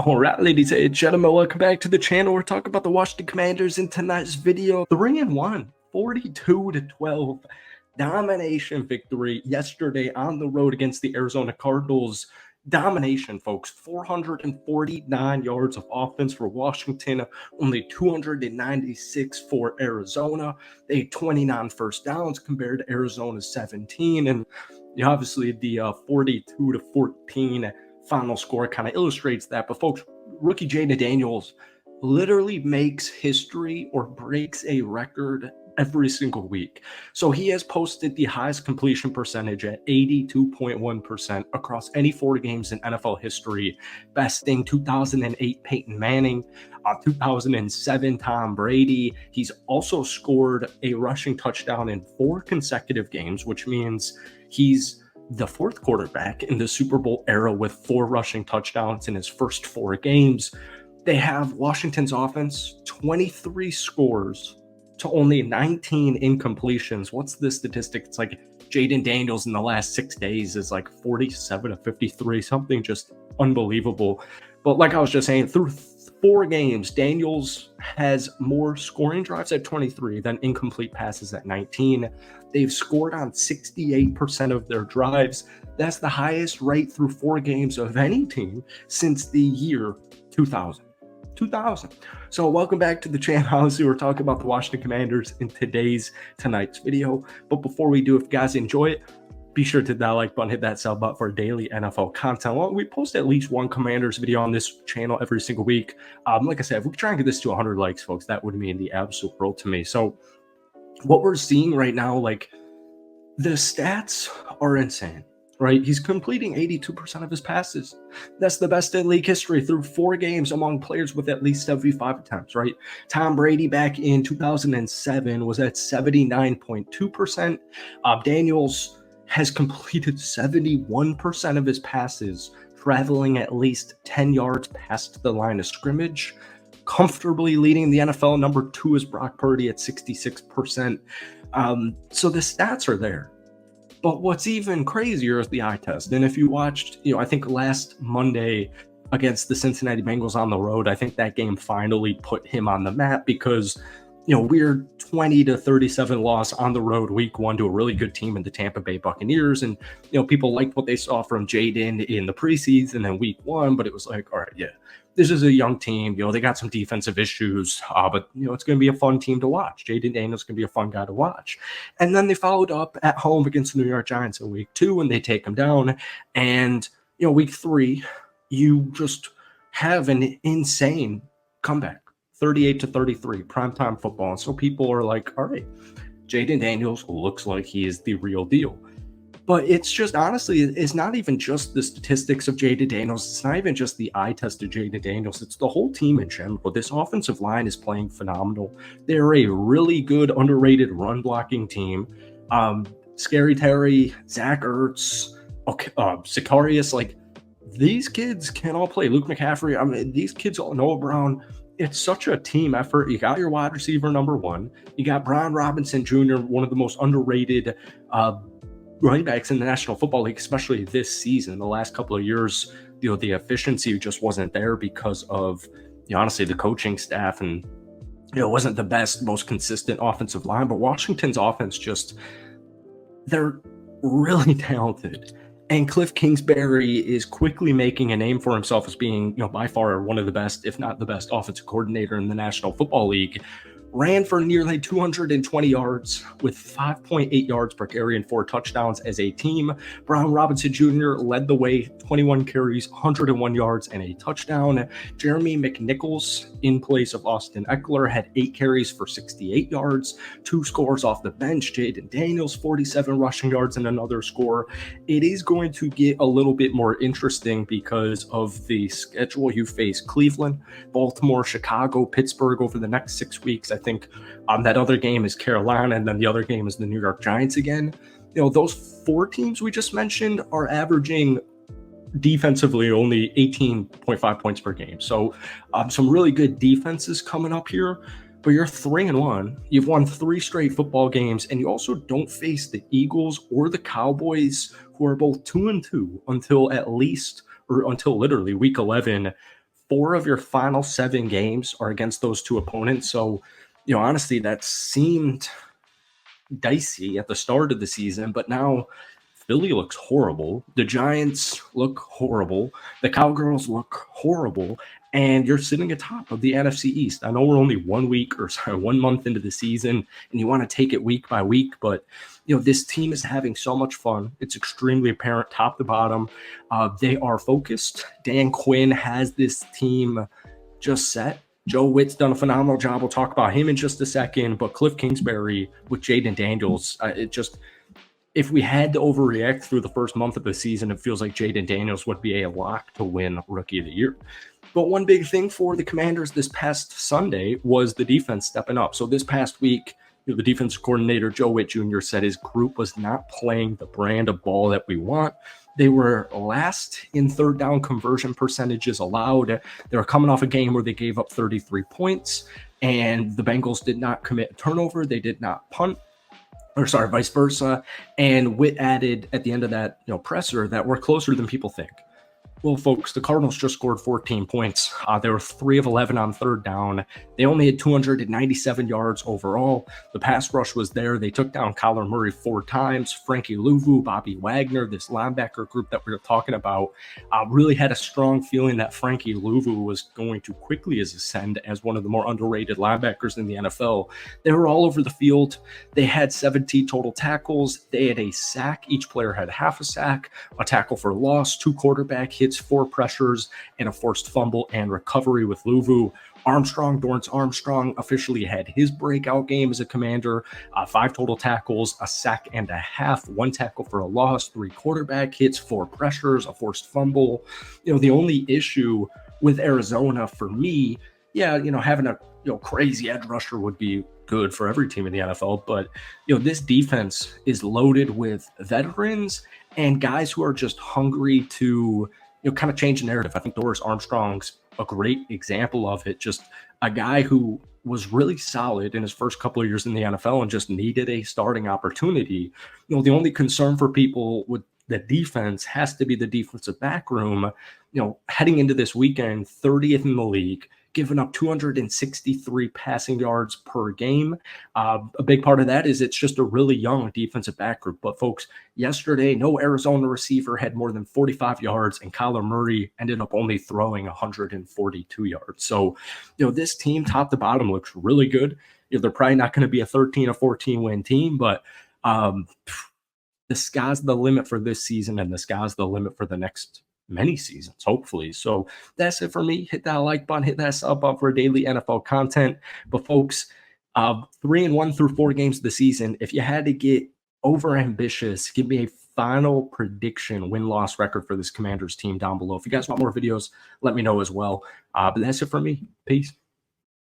All right, ladies and gentlemen, welcome back to the channel. We're talking about the Washington Commanders in tonight's video. 3-1, 42-12 domination victory yesterday on the road against the Arizona Cardinals. Domination, folks. 449 yards of offense for Washington, only 296 for Arizona. They had 29 first downs compared to Arizona's 17, and obviously the 42-14 final score kind of illustrates that. But folks, rookie Jayden Daniels literally makes history or breaks a record every single week. So he has posted the highest completion percentage at 82.1% across any 4 games in NFL history, besting 2008 Peyton Manning, 2007 Tom Brady. He's also scored a rushing touchdown in 4 consecutive games, which means he's the 4th quarterback in the Super Bowl era with 4 rushing touchdowns in his first 4 games. They have Washington's offense 23 scores to only 19 incompletions. What's the statistic? It's like Jayden Daniels in the last 6 days is like 47-53, something just unbelievable. But like I was just saying, through 4 games, Daniels has more scoring drives at 23 than incomplete passes at 19. They've scored on 68% of their drives. That's the highest rate through 4 games of any team since the year 2000. So welcome back to the channel. Obviously, we're talking about the Washington Commanders in tonight's video. But before we do, if you guys enjoy it, be sure to hit that like button, hit that sub button for daily NFL content. Well, we post at least one Commanders video on this channel every single week. Like I said, if we try and get this to 100 likes, folks, that would mean the absolute world to me. So what we're seeing right now, like, the stats are insane, right? He's completing 82% of his passes. That's the best in league history through 4 games among players with at least 75 attempts, right? Tom Brady back in 2007 was at 79.2%. Daniels has completed 71% of his passes, traveling at least 10 yards past the line of scrimmage, comfortably leading the NFL. Number 2 is Brock Purdy at 66%. So the stats are there. But what's even crazier is the eye test. And if you watched, I think last Monday against the Cincinnati Bengals on the road, I think that game finally put him on the map because, we're 20-37 loss on the road week 1 to a really good team in the Tampa Bay Buccaneers. And, people liked what they saw from Jayden in the preseason and week 1, but it was like, all right, yeah, this is a young team. They got some defensive issues, but, it's going to be a fun team to watch. Jayden Daniels is going to be a fun guy to watch. And then they followed up at home against the New York Giants in week 2, and they take him down. And, week 3, you just have an insane comeback. 38-33, primetime football. And so people are like, all right, Jayden Daniels looks like he is the real deal. But it's just, honestly, it's not even just the statistics of Jayden Daniels. It's not even just the eye test of Jayden Daniels. It's the whole team in general. This offensive line is playing phenomenal. They're a really good, underrated run-blocking team. Scary Terry, Zach Ertz, Sicarius, like, these kids can all play. Luke McCaffrey, I mean, these kids, Noah Brown. It's such a team effort. You got your wide receiver number 1. You got Brian Robinson Jr., one of the most underrated running backs in the National Football League, especially this season. The last couple of years, the efficiency just wasn't there because of, honestly, the coaching staff, and it wasn't the best, most consistent offensive line. But Washington's offense they're really talented. And Cliff Kingsbury is quickly making a name for himself as being, by far one of the best, if not the best, offensive coordinator in the National Football League. Ran for nearly 220 yards with 5.8 yards per carry and 4 touchdowns as a team. Brian Robinson Jr. led the way, 21 carries, 101 yards, and a touchdown. Jeremy McNichols, in place of Austin Eckler, had 8 carries for 68 yards, 2 scores off the bench. Jayden Daniels, 47 rushing yards and another score. It is going to get a little bit more interesting because of the schedule. You face Cleveland, Baltimore, Chicago, Pittsburgh over the next 6 weeks. I think that other game is Carolina, and then the other game is the New York Giants again. Those 4 teams we just mentioned are averaging defensively only 18.5 points per game. So some really good defenses coming up here. But you're 3-1. You've won 3 straight football games, and you also don't face the Eagles or the Cowboys, who are both 2-2 until literally week 11. 4 of your final 7 games are against those two opponents. So, honestly, that seemed dicey at the start of the season, but now Philly looks horrible. The Giants look horrible. The Cowgirls look horrible. And you're sitting atop of the NFC East. I know we're only 1 month into the season, and you want to take it week by week, but this team is having so much fun. It's extremely apparent top to bottom. They are focused. Dan Quinn has this team just set. Joe Witt's done a phenomenal job. We'll talk about him in just a second. But Cliff Kingsbury with Jayden Daniels, if we had to overreact through the first month of the season, it feels like Jayden Daniels would be a lock to win Rookie of the Year. But one big thing for the Commanders this past Sunday was the defense stepping up. So this past week, the defensive coordinator, Joe Witt Jr., said his group was not playing the brand of ball that we want. They were last in third down conversion percentages allowed. They were coming off a game where they gave up 33 points, and the Bengals did not commit a turnover. They did not punt. Vice versa. And Witt added at the end of that presser that we're closer than people think. Well, folks, the Cardinals just scored 14 points. They were 3 of 11 on third down. They only had 297 yards overall. The pass rush was there. They took down Kyler Murray 4 times. Frankie Louvu, Bobby Wagner, this linebacker group that we were talking about, really had a strong feeling that Frankie Louvu was going to quickly ascend as one of the more underrated linebackers in the NFL. They were all over the field. They had 17 total tackles. They had a sack. Each player had half a sack, a tackle for loss, 2 quarterback hits, 4 pressures, and a forced fumble and recovery with Louvu. Dorrance Armstrong officially had his breakout game as a Commander. 5 total tackles, a sack and a half, 1 tackle for a loss, 3 quarterback hits, 4 pressures, a forced fumble. The only issue with Arizona for me, having a crazy edge rusher would be good for every team in the NFL, but this defense is loaded with veterans and guys who are just hungry to kind of change the narrative. I think Dorrance Armstrong's a great example of it. Just a guy who was really solid in his first couple of years in the NFL and just needed a starting opportunity. The only concern for people with the defense has to be the defensive back room. Heading into this weekend, 30th in the league, giving up 263 passing yards per game. A big part of that is it's just a really young defensive back group. But folks, yesterday, no Arizona receiver had more than 45 yards, and Kyler Murray ended up only throwing 142 yards. So, this team, top to bottom, looks really good. They're probably not going to be a 13 or 14 win team, but the sky's the limit for this season, and the sky's the limit for the next many seasons, hopefully. So that's it for me. Hit that like button, hit that sub button for daily NFL content. But folks, 3-1 through 4 games of the season. If you had to get over ambitious, give me a final prediction win-loss record for this Commanders team down below. If you guys want more videos, let me know as well. But that's it for me. Peace.